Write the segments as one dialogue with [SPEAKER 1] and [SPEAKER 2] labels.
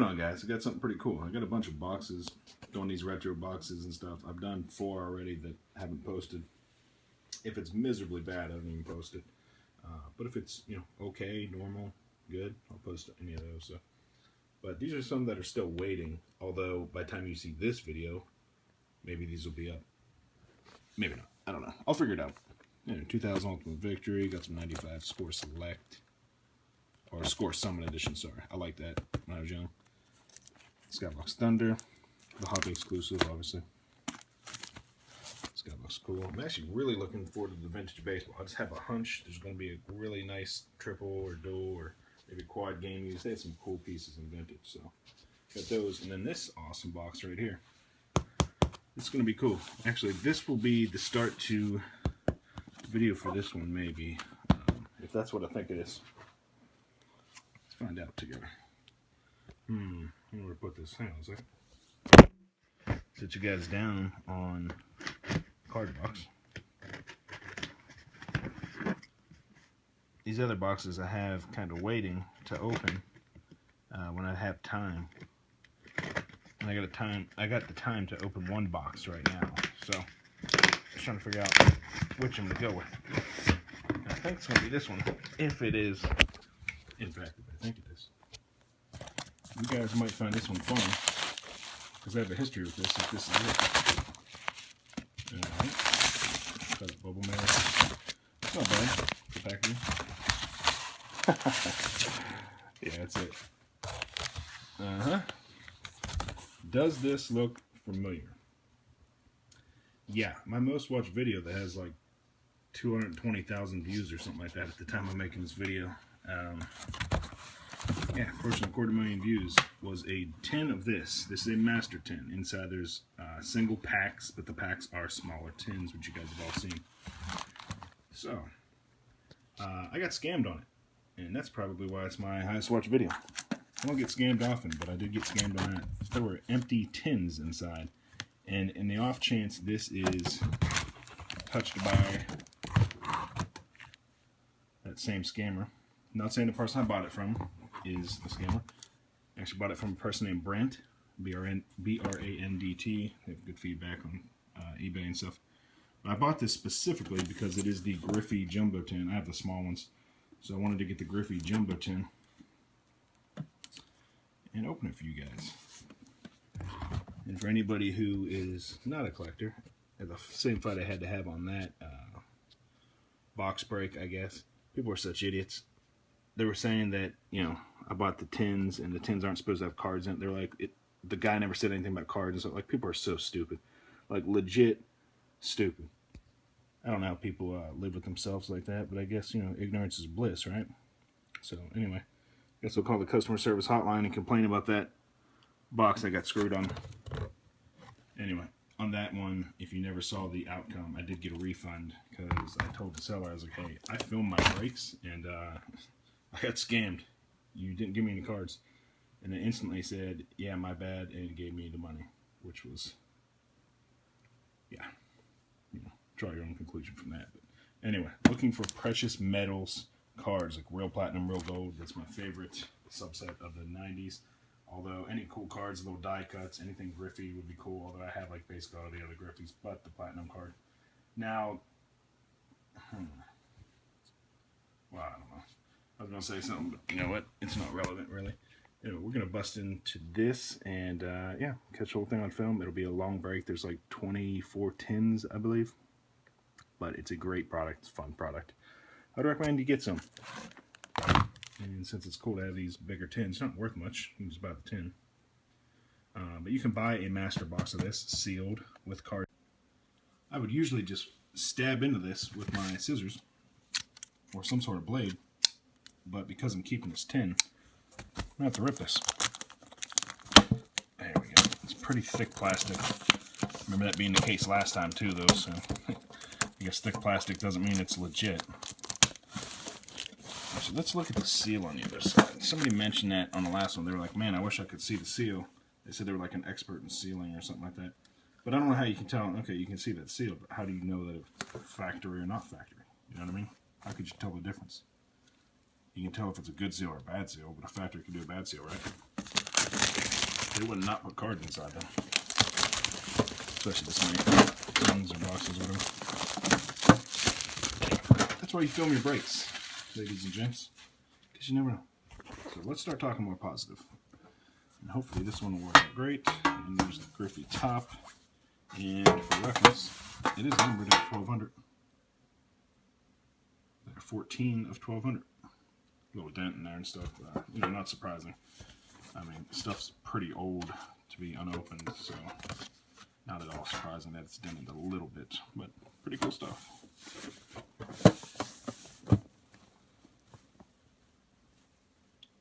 [SPEAKER 1] on, guys. I got something pretty cool. I got a bunch of boxes, doing these retro boxes and stuff. I've done 4 already that haven't posted. If it's miserably bad, I don't even post it. But if it's, you know, okay, normal, good, I'll post any of those. So. But these are some that are still waiting. Although by the time you see this video, maybe these will be up. Maybe not. I don't know. I'll figure it out. You know, 2000 Ultimate Victory. Got some 95 Score Select. Or Score Summon Edition, sorry. I like that when I was young. Skybox Thunder. The hobby exclusive, obviously. Skybox cool. I'm actually really looking forward to the vintage baseball. I just have a hunch there's going to be a really nice triple or dual or maybe quad game use. They had some cool pieces in vintage, so got those. And then this awesome box right here. It's going to be cool. Actually, this will be the start to the video for this one, maybe. If that's what I think it is. Let's find out together. I don't know where to put this. Hang on a second. Sit you guys down on card box. These other boxes I have kind of waiting to open when I have time. And I got the time to open one box right now. So just trying to figure out which one to go with. And I think it's gonna be this one, if it is. In fact, I think it is. You guys might find this one fun, because I have a history with this, if this is it. Alright. Got a bubble mail. It's not bad. The packaging. Yeah, that's it. Does this look familiar? Yeah, my most watched video that has like 220,000 views or something like that at the time I'm making this video. Yeah, approaching 250,000 views, was a tin of this. This is a master tin. Inside there's single packs, but the packs are smaller tins, which you guys have all seen. So, I got scammed on it, and that's probably why it's my highest watched video. I don't get scammed often, but I did get scammed on that. There were empty tins inside, and in the off chance this is touched by that same scammer. I'm not saying the person I bought it from is the scammer. I actually bought it from a person named Brent, B-R-A-N-D-T. They have good feedback on eBay and stuff. But I bought this specifically because it is the Griffey Jumbo tin. I have the small ones, so I wanted to get the Griffey Jumbo tin and open it for you guys. And for anybody who is not a collector, the same fight I had to have on that box break, I guess. People are such idiots. They were saying that, you know, I bought the tins and the tins aren't supposed to have cards in it. They're like, the guy never said anything about cards and stuff. Like, people are so stupid. Like, legit stupid. I don't know how people live with themselves like that, but I guess, you know, ignorance is bliss, right? So, anyway, I guess we'll call the customer service hotline and complain about that box I got screwed on. Anyway, on that one, if you never saw the outcome, I did get a refund because I told the seller, I was like, hey, I filmed my breaks and I got scammed. You didn't give me any cards. And it instantly said, yeah, my bad, and it gave me the money, which was, yeah, you know, draw your own conclusion from that. But anyway, looking for precious metals cards, like real platinum, real gold. That's my favorite subset of the 90s. Although any cool cards, little die cuts, anything Griffey would be cool. Although I have like basically all the other Griffeys, but the platinum card. Now, well, I don't know. I was going to say something, but you know what? It's not relevant, really. Anyway, we're going to bust into this and, yeah, catch the whole thing on film. It'll be a long break. There's like 24 tins, I believe. But it's a great product. It's a fun product. I'd recommend you get some. And since it's cool to have these bigger tins, it's not worth much. You can just buy the tin. But you can buy a master box of this, sealed, with cards. I would usually just stab into this with my scissors or some sort of blade. But because I'm keeping this tin, I'm going to have to rip this. There we go. It's pretty thick plastic. Remember that being the case last time too, though, so I guess thick plastic doesn't mean it's legit. So let's look at the seal on the other side. Somebody mentioned that on the last one. They were like, man, I wish I could see the seal. They said they were like an expert in sealing or something like that. But I don't know how you can tell. Okay, you can see that seal, but how do you know that it's factory or not factory? You know what I mean? How could you tell the difference? You can tell if it's a good seal or a bad seal, but a factory can do a bad seal, right? They would not put cards inside them. Especially this many things or boxes or whatever. That's why you film your breaks, ladies and gents. Because you never know. So let's start talking more positive. And hopefully this one will work out great. And there's the Griffey top. And for reference, it is numbered at 1200. There are 14 of 1200. Little dent in there and stuff. You know, not surprising. I mean, stuff's pretty old to be unopened, so not at all surprising that it's dented a little bit, but pretty cool stuff.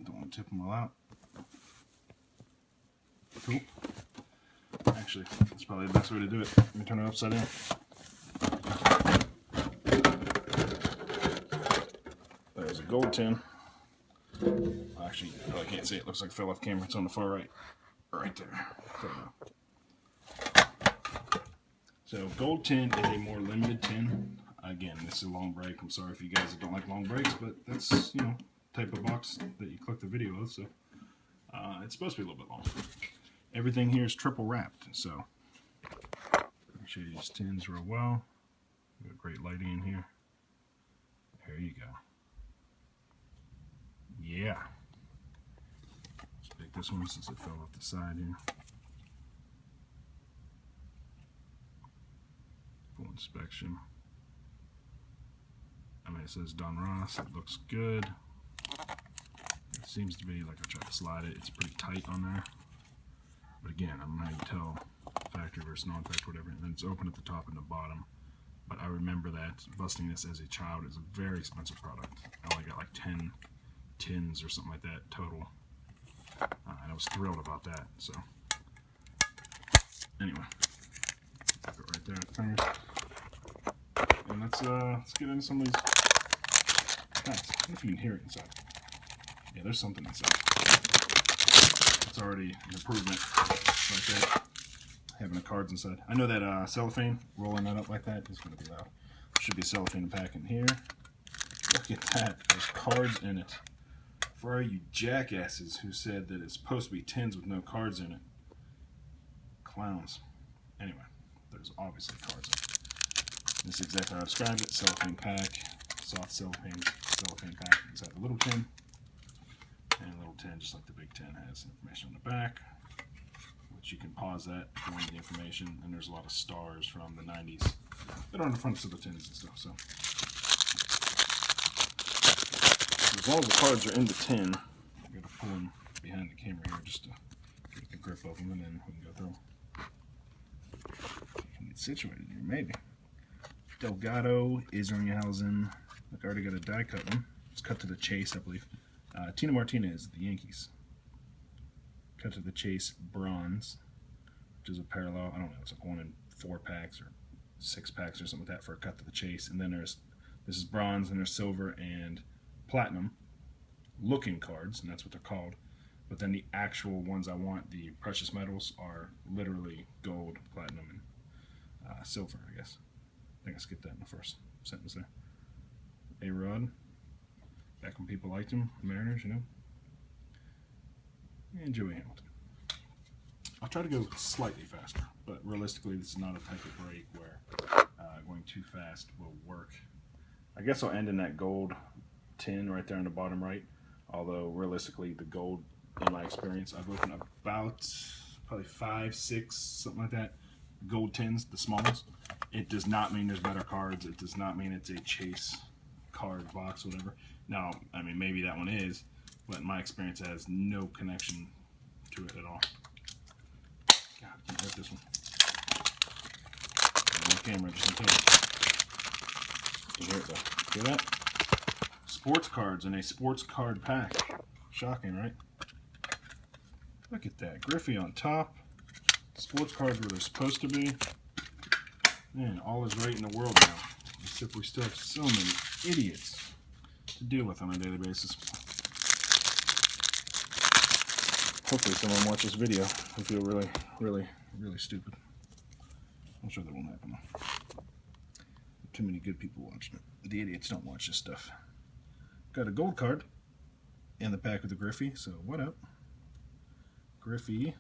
[SPEAKER 1] Don't want to tip them all out. Cool. Actually, that's probably the best way to do it. Let me turn it upside down. There's a gold tin. Actually, you probably can't see it. Looks like it fell off camera. It's on the far right. Right there. So, gold tin is a more limited tin. Again, this is a long break. I'm sorry if you guys don't like long breaks, but that's, you know, type of box that you click the video of. So, it's supposed to be a little bit long. Everything here is triple wrapped. So, make sure you use tins real well. You got great lighting in here. There you go. Yeah. Let's pick this one since it fell off the side here. Full inspection. I mean, it says Donruss. It looks good. It seems to be, like, I tried to slide it. It's pretty tight on there. But again, I'm not going to tell factory versus non-factory, whatever. And then it's open at the top and the bottom. But I remember that busting this as a child is a very expensive product. I only got like 10 tins or something like that total. And I was thrilled about that. So, anyway, put it right there at first. And let's get into some of these packs. I wonder if you can hear it inside. Yeah, there's something inside. It's already an improvement right there. Having the cards inside. I know that cellophane, rolling that up like that is going to be loud. There should be cellophane pack in here. Look at that. There's cards in it. For all you jackasses who said that it's supposed to be tins with no cards in it. Clowns. Anyway, there's obviously cards in it. This is exactly how I described it. Cellophane pack. Soft cellophane pack inside the little tin. And a little tin, just like the big tin, has information on the back. Which you can pause that if you want the information. And there's a lot of stars from the 90s that are on the fronts of the tins and stuff. So as long as the cards are in the tin, I'm going to pull them behind the camera here just to get a grip of them, and then we can go through them. If you can get situated here, maybe. Delgado, Isringhausen. Look, I already got a die cut one. It's cut to the chase, I believe. Tina Martinez, the Yankees. Cut to the chase bronze, which is a parallel. I don't know, it's like 1 in 4 packs or 6 packs or something like that for a cut to the chase. And then this is bronze, and there's silver and platinum looking cards, and that's what they're called. But then the actual ones I want, the precious metals, are literally gold, platinum, and silver, I guess. I think I skipped that in the first sentence there. A-Rod, back when people liked him, the Mariners, you know. And Joey Hamilton. I'll try to go slightly faster, but realistically this is not a type of break where going too fast will work. I guess I'll end in that gold tin right there on the bottom right, although realistically the gold, in my experience, I've opened about probably 5, 6, something like that, gold tins, the small ones. It does not mean there's better cards. It does not mean it's a chase card box, whatever. Now, I mean, maybe that one is, but in my experience it has no connection to it at all. God, I can't hurt this one. On the camera, just in case. You hear it though. Hear that? Sports cards in a sports card pack. Shocking, right? Look at that. Griffey on top. Sports cards where they're supposed to be. Man, all is right in the world now. Except we still have so many idiots to deal with on a daily basis. Hopefully someone watches this video who feel really, really, really stupid. I'm sure that won't happen though. Too many good people watching it. The idiots don't watch this stuff. Got a gold card in the pack with the Griffey, so what up? Griffey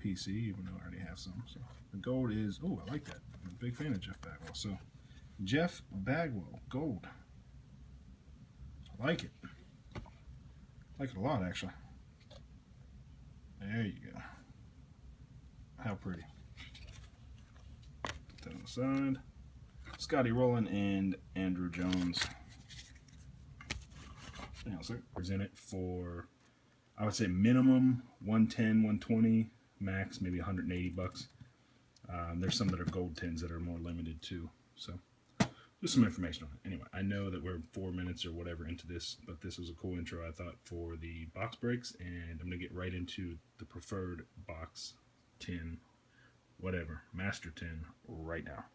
[SPEAKER 1] PC, even though I already have some. So the gold is, oh, I like that. I'm a big fan of Jeff Bagwell. So Jeff Bagwell, gold. I like it. I like it a lot, actually. There you go. How pretty. Put that on the side. Scotty Rowland and Andrew Jones. You know, so present it for, I would say minimum 110, 120, max maybe 180 bucks. There's some that are gold tins that are more limited too. So just some information on it. Anyway, I know that we're 4 minutes or whatever into this, but this was a cool intro, I thought, for the box breaks, and I'm gonna get right into the preferred box tin, whatever, master tin right now.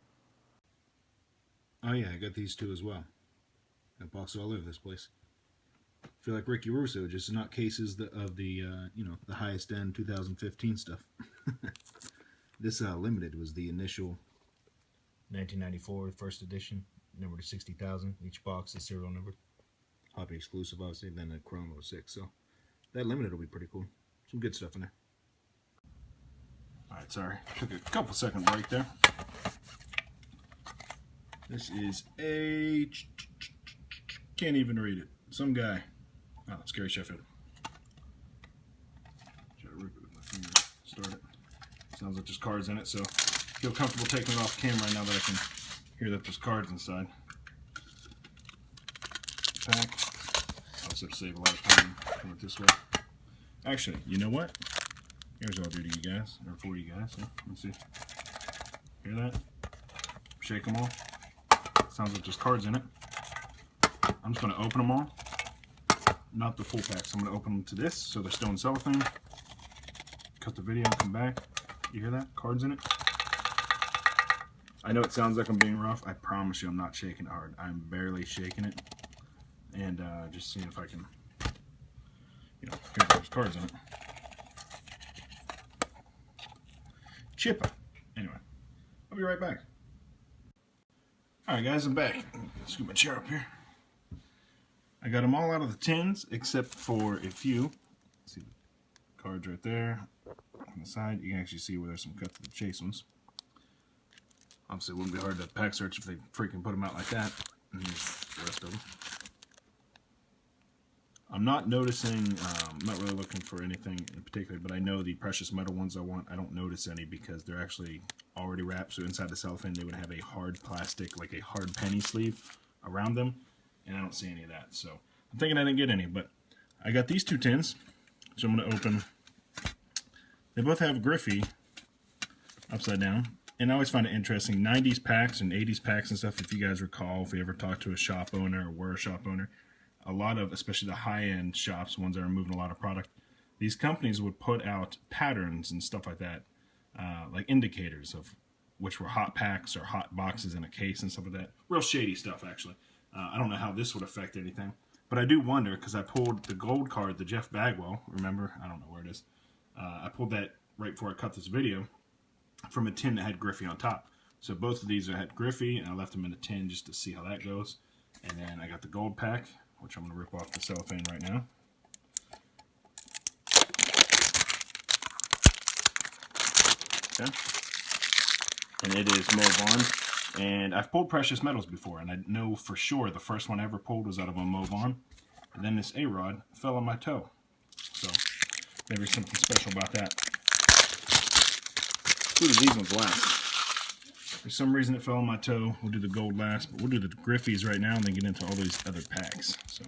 [SPEAKER 1] Oh yeah, I got these two as well. Got boxes all over this place. I feel like Ricky Russo, just not cases of the you know, the highest end 2015 stuff. This limited was the initial 1994 first edition, number to 60,000. Each box is serial number. Hobby exclusive, obviously. Then a Chrome 06. So that limited will be pretty cool. Some good stuff in there. All right, sorry, took a couple second break there. This is a, can't even read it. Some guy. Oh, Scary Sheffield. Try to rip it with my finger. Start it. Sounds like there's cards in it, so I feel comfortable taking it off camera now that I can hear that there's cards inside. Pack. I'll just have to save a lot of time doing it this way. Actually, you know what? Here's what I'll do to you guys, or for you guys. Let me see. Hear that? Shake them all. Sounds like there's cards in it. I'm just going to open them all. Not the full pack, so I'm going to open them to this, so they're still in cellophane. Cut the video and come back. You hear that? Cards in it. I know it sounds like I'm being rough. I promise you I'm not shaking it hard. I'm barely shaking it. And just seeing if I can, you know, there's cards in it. Chippa. Anyway, I'll be right back. Alright guys, I'm back. Scoot my chair up here. I got them all out of the tins except for a few. See the cards right there on the side. You can actually see where there's some cut to the chase ones. Obviously it wouldn't be hard to pack search if they freaking put them out like that. And here's the rest of them. I'm not noticing, I'm not really looking for anything in particular, but I know the precious metal ones I want, I don't notice any because they're actually already wrapped. So inside the cellophane they would have a hard plastic, like a hard penny sleeve around them, and I don't see any of that. So I'm thinking I didn't get any, but I got these two tins, so I'm going to open. They both have Griffey upside down, and I always find it interesting, 90s packs and 80s packs and stuff, if you guys recall, if you ever talked to a shop owner or were a shop owner, a lot of, especially the high-end shops, ones that are moving a lot of product, these companies would put out patterns and stuff like that, like indicators of which were hot packs or hot boxes in a case and stuff like that. Real shady stuff, actually. I don't know how this would affect anything, but I do wonder, because I pulled the gold card, the Jeff Bagwell, remember? I don't know where it is. I pulled that right before I cut this video from a tin that had Griffey on top. So both of these had Griffey, and I left them in a tin just to see how that goes. And then I got the gold pack, which I'm going to rip off the cellophane right now. Okay. And it is Mo Vaughn. And I've pulled precious metals before, and I know for sure the first one I ever pulled was out of a Mo Vaughn. And then this A-Rod fell on my toe. So maybe something special about that. We'll do these ones last. For some reason it fell on my toe. We'll do the gold last, but we'll do the Griffies right now and then get into all these other packs. So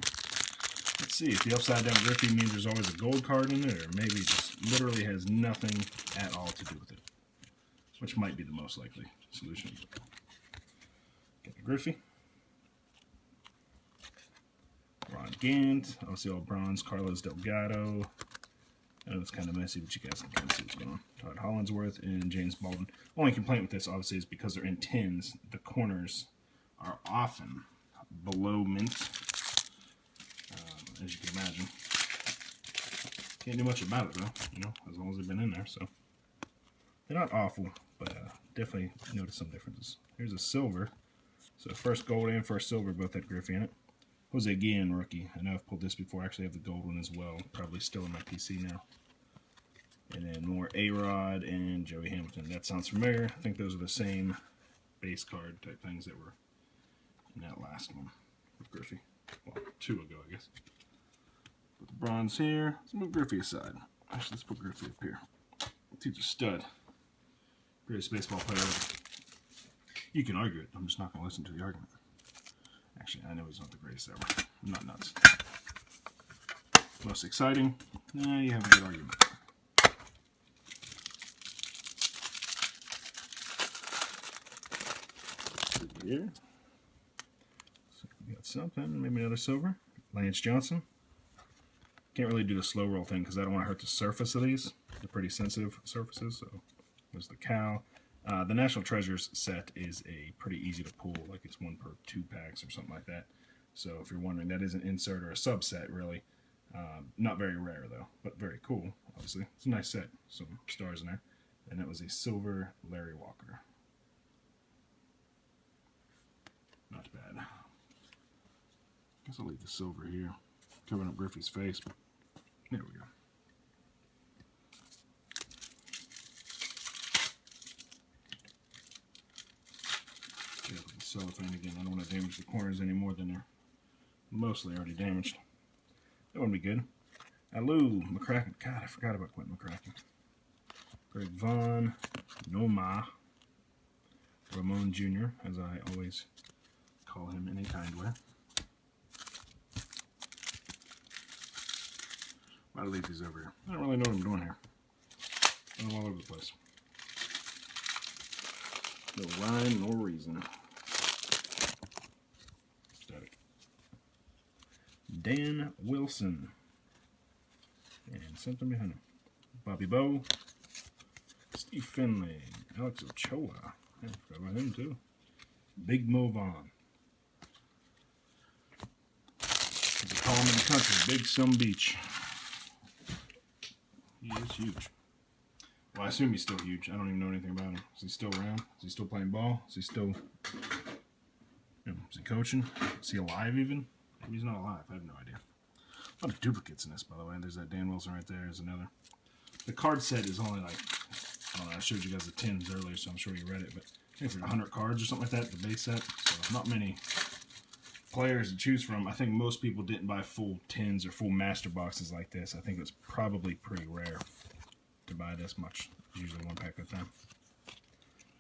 [SPEAKER 1] let's see if the upside down Griffey means there's always a gold card in it, or maybe it just literally has nothing at all to do with it, which might be the most likely solution. Get the Griffey. Ron Gant, obviously all bronze. Carlos Delgado. I know it's kind of messy, but you guys can kind of see what's going on. Todd Hollandsworth and James Baldwin. Only complaint with this, obviously, is because they're in tins, the corners are often below mint, as you can imagine. Can't do much about it, though, you know, as long as they've been in there. So they're not awful, but definitely notice some differences. Here's a silver. So first gold and first silver both had Griffey in it. Jose Guillen, rookie. I know I've pulled this before. I actually have the gold one as well. Probably still in my PC now. And then more A-Rod and Joey Hamilton. That sounds familiar. I think those are the same base card type things that were in that last one with Griffey. Well, 2 ago, I guess. Put the bronze here. Let's move Griffey aside. Actually, let's put Griffey up here. He's a stud. Greatest baseball player ever. You can argue it. I'm just not going to listen to the argument. Actually, I know he's not the greatest ever. I'm not nuts. Most exciting? Nah, you have a good argument. Here. So we got something, maybe another silver. Lance Johnson. Can't really do the slow roll thing because I don't want to hurt the surface of these. They're pretty sensitive surfaces. So there's the cow. The National Treasures set is a pretty easy to pull, like it's 1 per 2 packs or something like that. So if you're wondering, that is an insert or a subset, really. Not very rare though, but very cool. Obviously, it's a nice set. Some stars in there, and that was a silver Larry Walker. Not bad. Guess I'll leave the silver here, covering up Griffey's face. But there we go. Careful with the cellophane again. I don't want to damage the corners any more than they're mostly already damaged. That wouldn't be good. Alou McCracken. God, I forgot about Quentin McCracken. Greg Vaughn, Noma, Ramon Jr., as I always call him in a kind way. Why do I leave these over here? I don't really know what I'm doing here. I'm all over the place. No rhyme nor reason. Static. Dan Wilson. And something behind him. Bobby Bowe. Steve Finley. Alex Ochoa. I forgot about him too. Big Mo Vaughn. They call him in the country, Big Sun Beach. He is huge. Well, I assume he's still huge. I don't even know anything about him. Is he still around? Is he still playing ball? Is he still, is he coaching? Is he alive even? Maybe he's not alive. I have no idea. A lot of duplicates in this, by the way. There's that Dan Wilson right there. There's another. The card set is only like, I don't know, I showed you guys the 10s earlier, so I'm sure you read it, but I think for 100 cards or something like that, the base set. So not many players to choose from. I think most people didn't buy full 10s or full master boxes like this. I think it's probably pretty rare to buy this much. Usually 1 pack at a time.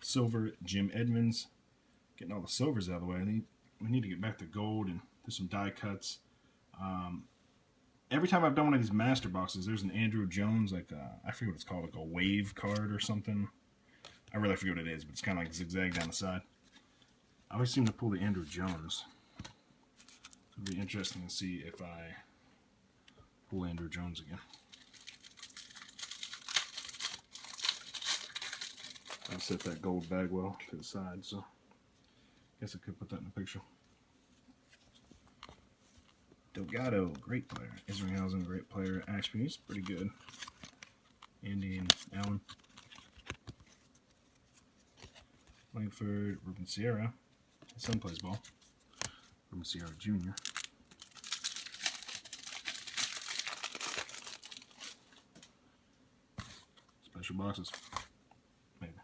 [SPEAKER 1] Silver, Jim Edmonds. Getting all the silvers out of the way. We need to get back to gold and do some die cuts. Every time I've done one of these master boxes, there's an Andrew Jones, like I forget what it's called, like a wave card or something. I really forget what it is, but it's kind of like zigzag down the side. I always seem to pull the Andrew Jones. It'll be interesting to see if I pull Andrew Jones again. I'll set that gold bag well to the side, so I guess I could put that in the picture. Delgado, great player. Israelhausen, great player. Ashby's pretty good. Andy and Allen. Langford, Ruben Sierra. His son plays ball. Ruben Sierra Jr. Special boxes. Maybe.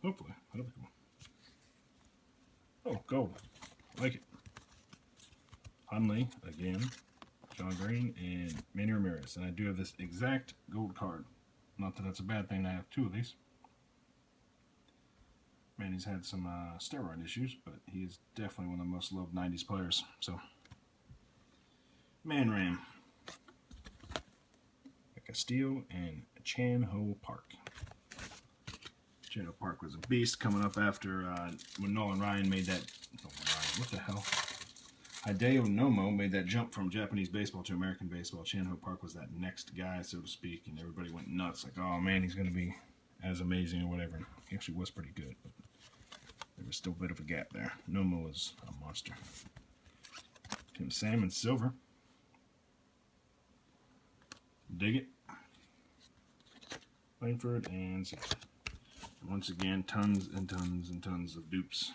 [SPEAKER 1] Hopefully. That'll be cool. Oh, gold. I like it. Hunley, again. John Green, and Manny Ramirez. And I do have this exact gold card. Not that that's a bad thing to have 2 of these. Manny's had some steroid issues, but he is definitely one of the most loved 90s players. So, Man Ram. Castillo and Chan Ho Park. Chan Ho Park was a beast coming up after when Nolan Ryan made that. What the hell? Hideo Nomo made that jump from Japanese baseball to American baseball. Chan Ho Park was that next guy, so to speak, and everybody went nuts. Like, oh man, he's going to be as amazing or whatever. He actually was pretty good, but there was still a bit of a gap there. Nomo was a monster. Tim Salmon, silver. Dig it. Langford, and once again, tons and tons and tons of dupes.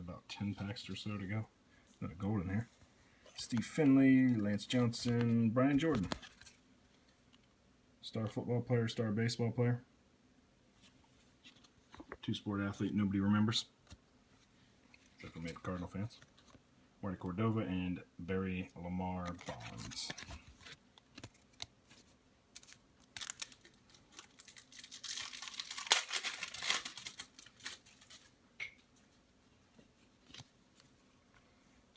[SPEAKER 1] about 10 packs or so to go. Got a gold in here. Steve Finley, Lance Johnson, Brian Jordan. Star football player, star baseball player. Two-sport athlete nobody remembers. Except for maybe Cardinal fans. Marty Cordova and Barry Lamar Bonds.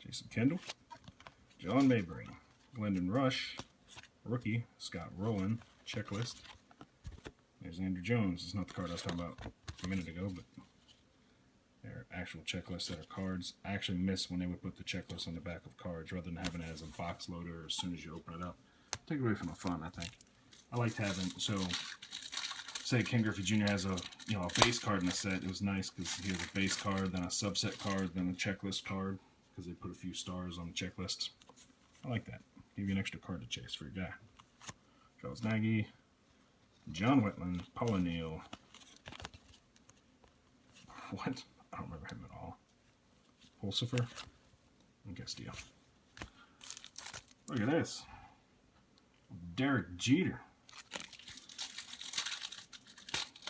[SPEAKER 1] Jason Kendall, John Mabry, Glendon Rush, rookie, Scott Rowland, checklist. There's Andrew Jones. It's not the card I was talking about a minute ago, but they're actual checklists that are cards. I actually miss when they would put the checklist on the back of cards rather than having it as a box loader as soon as you open it up. Take away from the fun, I think. I liked having, so say Ken Griffey Jr. has a a base card in the set. It was nice because he has a base card, then a subset card, then a checklist card, because they put a few stars on the checklists. I like that. Give you an extra card to chase for your guy. Charles Nagy, John Wetland, Paul O'Neill. What? I don't remember him at all. Pulsifer and Castillo. Look at this. Derek Jeter.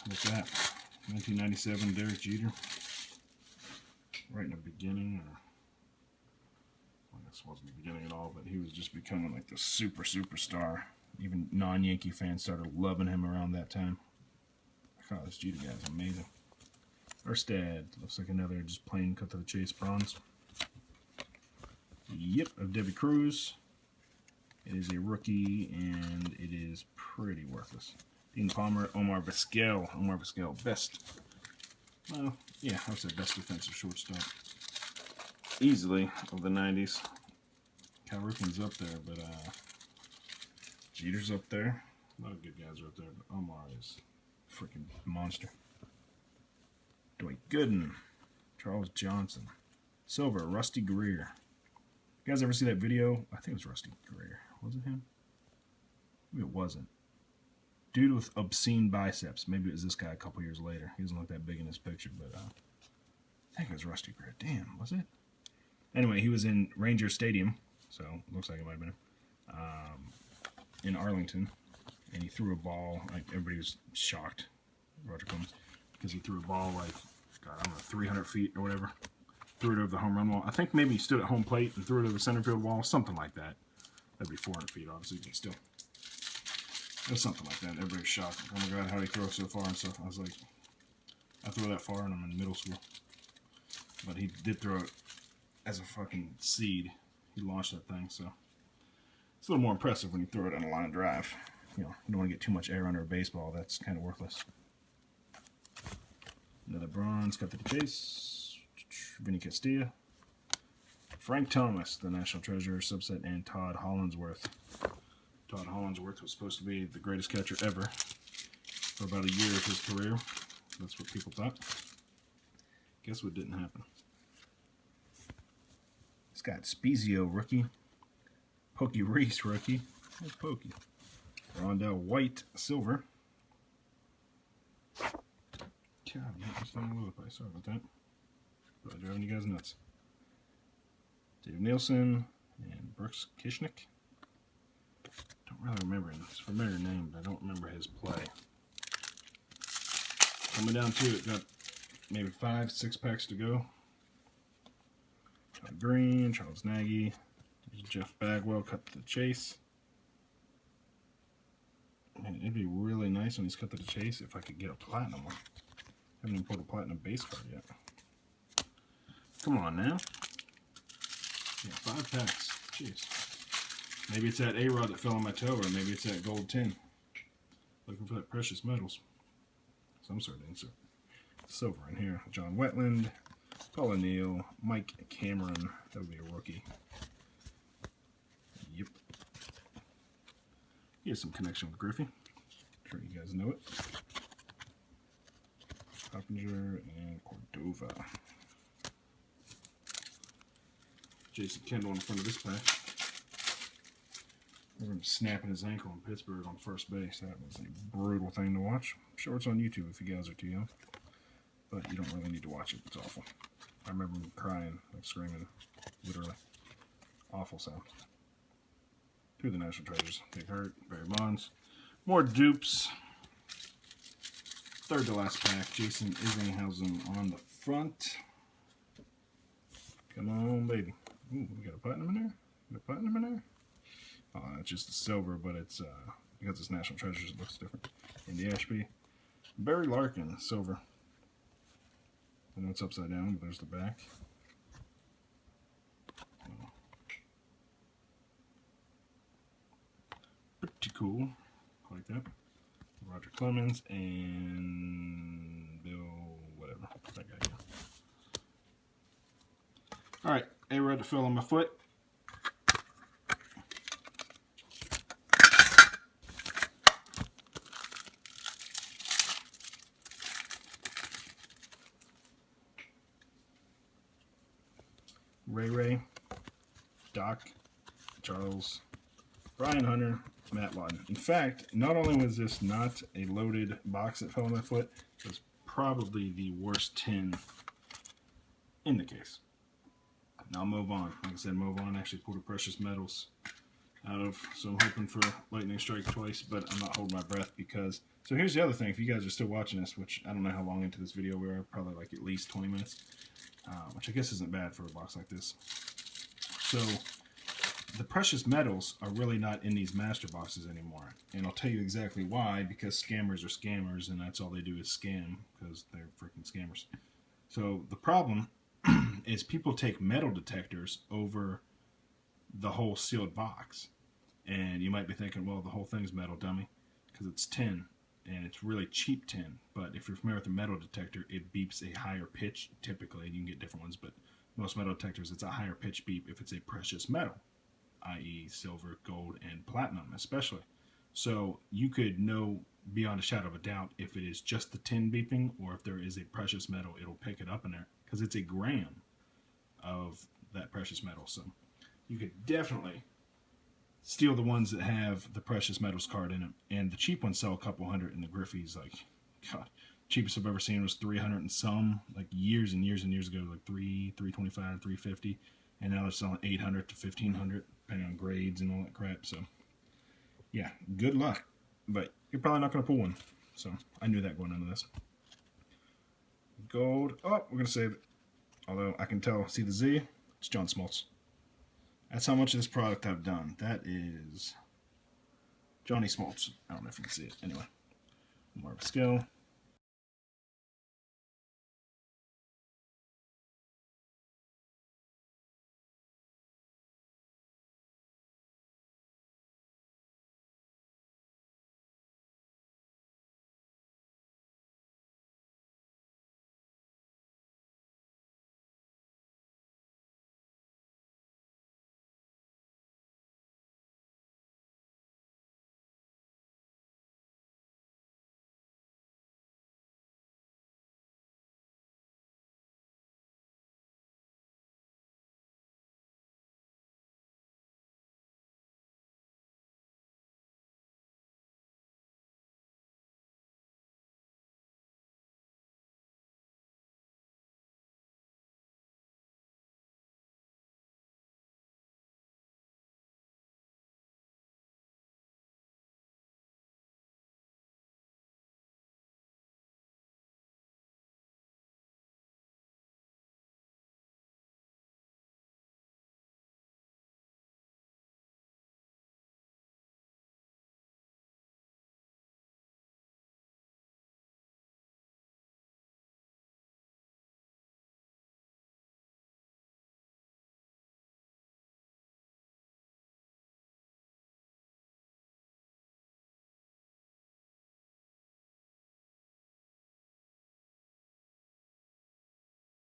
[SPEAKER 1] Look at that. 1997 Derek Jeter. Right in the beginning, or well, this wasn't the beginning at all, but he was just becoming like the superstar. Even non-Yankee fans started loving him around that time. I thought this Jeter guy is amazing. Erstad, looks like another just plain cut to the chase bronze. Yep, of Debbie Cruz. It is a rookie, and it is pretty worthless. Dean Palmer, Omar Vizquel. Omar Vizquel, best, well, yeah, I would say best defensive shortstop. Easily, of the 90s. Cal Ripken's up there, but Jeter's up there. A lot of good guys are up there, but Omar is a freaking monster. Dwight Gooden, Charles Johnson, Silver, Rusty Greer. You guys ever see that video? I think it was Rusty Greer. Was it him? Maybe it wasn't. Dude with obscene biceps. Maybe it was this guy a couple years later. He doesn't look that big in this picture, but I think it was Rusty Greer. Damn, was it? Anyway, he was in Ranger Stadium, so it looks like it might have been him, in Arlington, and he threw a ball. Like, everybody was shocked, Roger Clemens, because he threw a ball like, God, I don't know, 300 feet or whatever. Threw it over the home run wall. I think maybe he stood at home plate and threw it over the center field wall, something like that. That'd be 400 feet, obviously, but still. It was something like that. Everybody's shocked. Oh my God, how do you throw so far and stuff? I was like, I throw that far and I'm in middle school. But he did throw it as a fucking seed. He launched that thing, so it's a little more impressive when you throw it on a line drive. You know, you don't want to get too much air under a baseball. That's kind of worthless. Another bronze, cut to the chase. Vinny Castilla. Frank Thomas, the National Treasure subset, and Todd Hollandsworth. Todd Hollandsworth was supposed to be the greatest catcher ever for about a year of his career. That's what people thought. Guess what didn't happen? Scott Spezio, rookie. Pokey Reese, rookie. There's Pokey. Rondell White, silver. God, I'm just all over the place. Sorry about that. Really driving you guys nuts. Dave Nielsen and Brooks Kishnick. Don't really remember him. It's a familiar name, but I don't remember his play. Coming down to it, got maybe 5-6 packs to go. Todd Green, Charles Nagy, Jeff Bagwell, cut to the chase. Man, it'd be really nice when he's cut to the chase if I could get a platinum one. I haven't even pulled a platinum base card yet. Come on now. Yeah, 5 packs. Jeez. Maybe it's that A-Rod that fell on my toe, or maybe it's that gold tin. Looking for that precious metals. Some sort of insert. Silver in here. John Wetland, Paul O'Neill, Mike Cameron. That would be a rookie. Yep. He has some connection with Griffey. I'm sure you guys know it. Coppinger and Cordova. Jason Kendall in front of this pack. Remember him snapping his ankle in Pittsburgh on first base. That was a brutal thing to watch. I'm sure it's on YouTube if you guys are too young. But you don't really need to watch it. It's awful. I remember crying, like screaming, literally. Awful sound. Two of the National Treasures. Big Hurt, Barry Bonds. More dupes. Third to last pack. Jason Isringhausen on the front. Come on, baby. Ooh, we got a platinum in there? Got a platinum in there? Oh, it's just a silver, but it's because it's National Treasures, it looks different. Andy Ashby. Barry Larkin, silver. I know it's upside down, but there's the back. Pretty cool. Like that. Roger Clemens and Bill, whatever. That guy. Alright, A-Rod to fill on my foot. Ray, Doc, Charles, Brian Hunter, Matt Lawton. In fact, not only was this not a loaded box that fell on my foot, it was probably the worst tin in the case. Now I'll move on. Like I said, move on. I actually pulled a Precious Metals out of, so I'm hoping for lightning strike twice, but I'm not holding my breath because... So here's the other thing. If you guys are still watching this, which I don't know how long into this video we are, probably like at least 20 minutes, which I guess isn't bad for a box like this. So the precious metals are really not in these master boxes anymore, and I'll tell you exactly why. Because scammers are scammers, and that's all they do is scam, because they're freaking scammers. So the problem is people take metal detectors over the whole sealed box, and you might be thinking, well, the whole thing's metal, dummy, because it's tin, and it's really cheap tin. But if you're familiar with a metal detector, it beeps a higher pitch typically. You can get different ones, but most metal detectors, it's a higher pitch beep if it's a precious metal, i.e. silver, gold, and platinum especially. So you could know beyond a shadow of a doubt if it is just the tin beeping or if there is a precious metal, it'll pick it up in there, because it's a gram of that precious metal. So you could definitely steal the ones that have the precious metals card in them, and the cheap ones sell a couple hundred, and the Griffey's, like, God, cheapest I've ever seen was 300 and some, like years and years and years ago, like $325, $350, and now they're selling 800 to 1500, depending on grades and all that crap. So yeah, good luck, but you're probably not going to pull one. So I knew that going into this. Gold. Oh, we're going to save it. Although I can tell, see the Z? It's John Smoltz. That's how much of this product I've done. That is Johnny Smoltz. I don't know if you can see it. Anyway, Marvin Skill.